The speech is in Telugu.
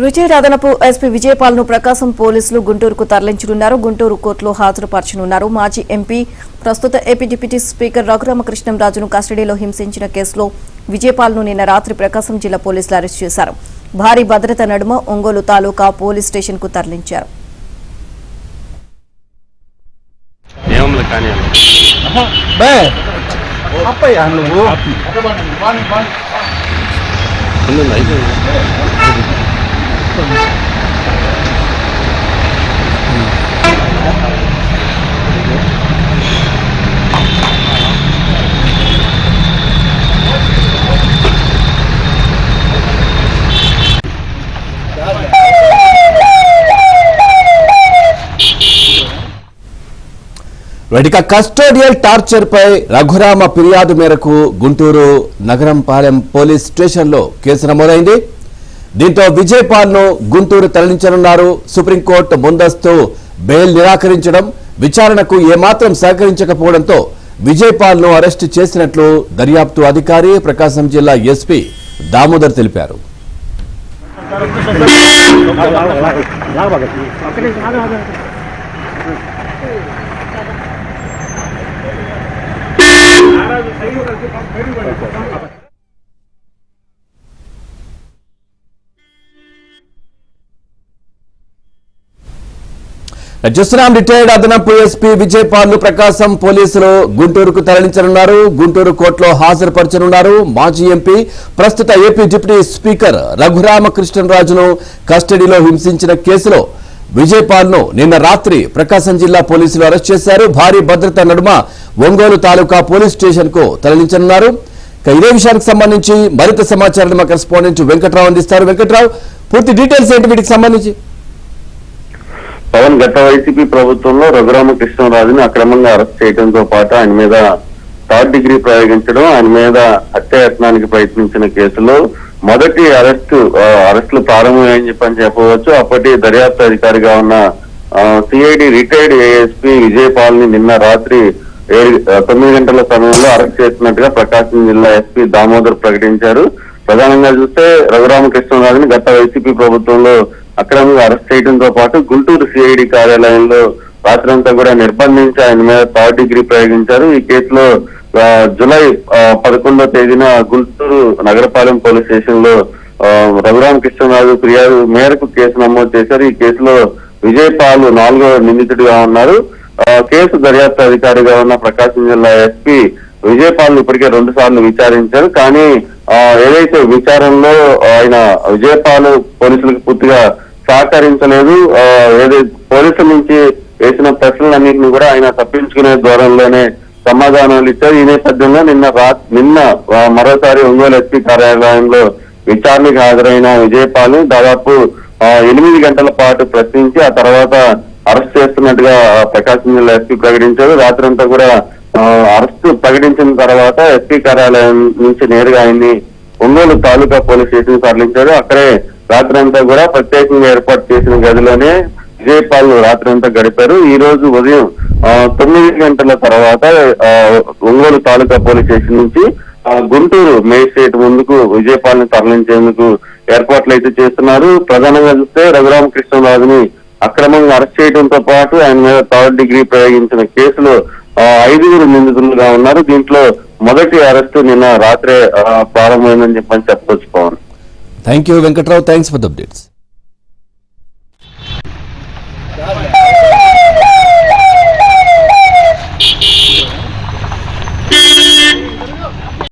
రుచిర్ అదనపు ఎస్పీ విజయపాల్ను ప్రకాశం పోలీసులు గుంటూరుకు తరలించనున్నారు. గుంటూరు కోర్టులో హాజరుపరచనున్నారు. మాజీ ఎంపీ, ప్రస్తుత ఏపీ డిప్యూటీ స్పీకర్ రఘురామకృష్ణంరాజును కస్టడీలో హింసించిన కేసులో విజయపాల్ను నిన్న రాత్రి ప్రకాశం జిల్లా పోలీసులు అరెస్టు చేశారు. భారీ భద్రత నడుమ ఒంగోలు తాలూకా పోలీస్ స్టేషన్ కు తరలించారు. వెడిక కస్టోడియల్ టార్చర్ పై రఘురామ ఫిర్యాదు మేరకు గుంటూరు నగరంపాలెం పోలీస్ స్టేషన్లో కేసు నమోదైంది. దీంతో విజయపాల్ను గుంటూరు తరలించనున్నారు. సుప్రీంకోర్టు ముందస్తు బెయిల్ నిరాకరించడం, విచారణకు ఏమాత్రం సహకరించకపోవడంతో విజయపాల్ను అరెస్టు చేసినట్లు దర్యాప్తు అధికారి ప్రకాశం జిల్లా ఎస్పీ దామోదర్ తెలిపారు. చూస్తున్నాం. రిటైర్డ్ అదనపు ఎస్పీ విజయపాల్ ప్రకాశం పోలీసులు గుంటూరుకు తరలించనున్నారు. గుంటూరు కోర్టులో హాజరుపరచనున్నారు. మాజీ ఎంపీ, ప్రస్తుత ఏపీ డిప్యూటీ స్పీకర్ రఘురామకృష్ణంరాజును కస్టడీలో హింసించిన కేసులో విజయపాల్ను నిన్న రాత్రి ప్రకాశం జిల్లా పోలీసులు అరెస్ట్ చేశారు. భారీ భద్రత నడుమ ఒంగోలు తాలూకా పోలీస్ స్టేషన్ కు తరలించనున్నారు. ఇదే విషయానికి సంబంధించి మరింత సమాచారాన్ని మా కరెస్పాండెంట్ వెంకట్రావు అందిస్తారు. వెంకట్రావు, పూర్తి డీటెయిల్స్ ఏంటి వీటికి సంబంధించి? పవన్ గత వైసీపీ ప్రభుత్వంలో రఘురామకృష్ణరాజుని అక్రమంగా అరెస్ట్ చేయడంతో పాటు ఆయన మీద థర్డ్ డిగ్రీ ప్రయోగించడం, ఆయన మీద హత్యాయత్నానికి ప్రయత్నించిన కేసులో మొదటి అరెస్టులు ప్రారంభమని చెప్పవచ్చు. అప్పటి దర్యాప్తు అధికారిగా ఉన్న సిఐడి రిటైర్డ్ ఏఎస్పీ విజయపాల్ ని నిన్న రాత్రి 9 గంటల సమయంలో అరెస్ట్ చేసినట్టుగా ప్రకాశం జిల్లా ఎస్పీ దామోదర్ ప్రకటించారు. ప్రధానంగా చూస్తే రఘురామకృష్ణరాజుని గత వైసీపీ ప్రభుత్వంలో అక్రమంగా అరెస్ట్ చేయడంతో పాటు గుంటూరు సిఐడి కార్యాలయంలో రాత్రంతా కూడా నిర్బంధించి ఆయన మీద థర్డ్ డిగ్రీ ప్రయోగించారు. ఈ కేసులో జూలై 11వ తేదీన గుంటూరు నగరపాలెం పోలీస్ స్టేషన్ లో రఘురామకృష్ణరాజు ఫిర్యాదు మేరకు కేసు నమోదు చేశారు. ఈ కేసులో విజయపాల్ 4వ నిందితుడిగా ఉన్నారు. కేసు దర్యాప్తు అధికారిగా ఉన్న ప్రకాశం జిల్లా ఎస్పీ విజయపాల్ ఇప్పటికే 2 సార్లు విచారించారు. కానీ ఏదైతే విచారణలో ఆయన విజయపాల్ పోలీసులకు పూర్తిగా సహకరించలేదు. ఏదైతే పోలీసుల నుంచి వేసిన ప్రశ్నలన్నింటినీ కూడా ఆయన తప్పించుకునే ధోరణిలోనే సమాధానాలు ఇచ్చారు. ఈ నేపథ్యంలో నిన్న మరోసారి ఒంగోలు ఎస్పీ కార్యాలయంలో విచారణకు హాజరైన విజయపాల్ దాదాపు 8 గంటల పాటు ప్రశ్నించి ఆ తర్వాత అరెస్ట్ చేస్తున్నట్టుగా ప్రకాశం జిల్లా ఎస్పీ ప్రకటించారు. రాత్రంతా కూడా అరెస్టు ప్రకటించిన తర్వాత ఎస్పీ కార్యాలయం నుంచి నేరుగా ఆయన్ని ఒంగోలు తాలూకా పోలీస్ స్టేషన్ తరలించారు. అక్కడే రాత్రంతా కూడా ప్రత్యేకంగా ఏర్పాటు చేసిన గదిలోనే విజయపాల్ రాత్రంతా గడిపారు. ఈ రోజు ఉదయం 9 గంటల తర్వాత ఒంగోలు తాలూకా పోలీస్ స్టేషన్ నుంచి గుంటూరు మేజిస్ట్రేట్ ముందుకు విజయపాల్ ని తరలించేందుకు ఏర్పాట్లు అయితే చేస్తున్నారు. ప్రధానంగా చూస్తే రఘురామకృష్ణరాజుని అక్రమంగా అరెస్ట్ చేయడంతో పాటు ఆయన మీద థర్డ్ డిగ్రీ ప్రయోగించిన కేసులో 5 నిందితులుగా ఉన్నారు. దీంట్లో మొదటి అరెస్టు నిన్న రాత్రే ప్రారంభమైందని చెప్పని చెప్పవచ్చు. Pavan, thank you Venkatrao, thanks for the updates.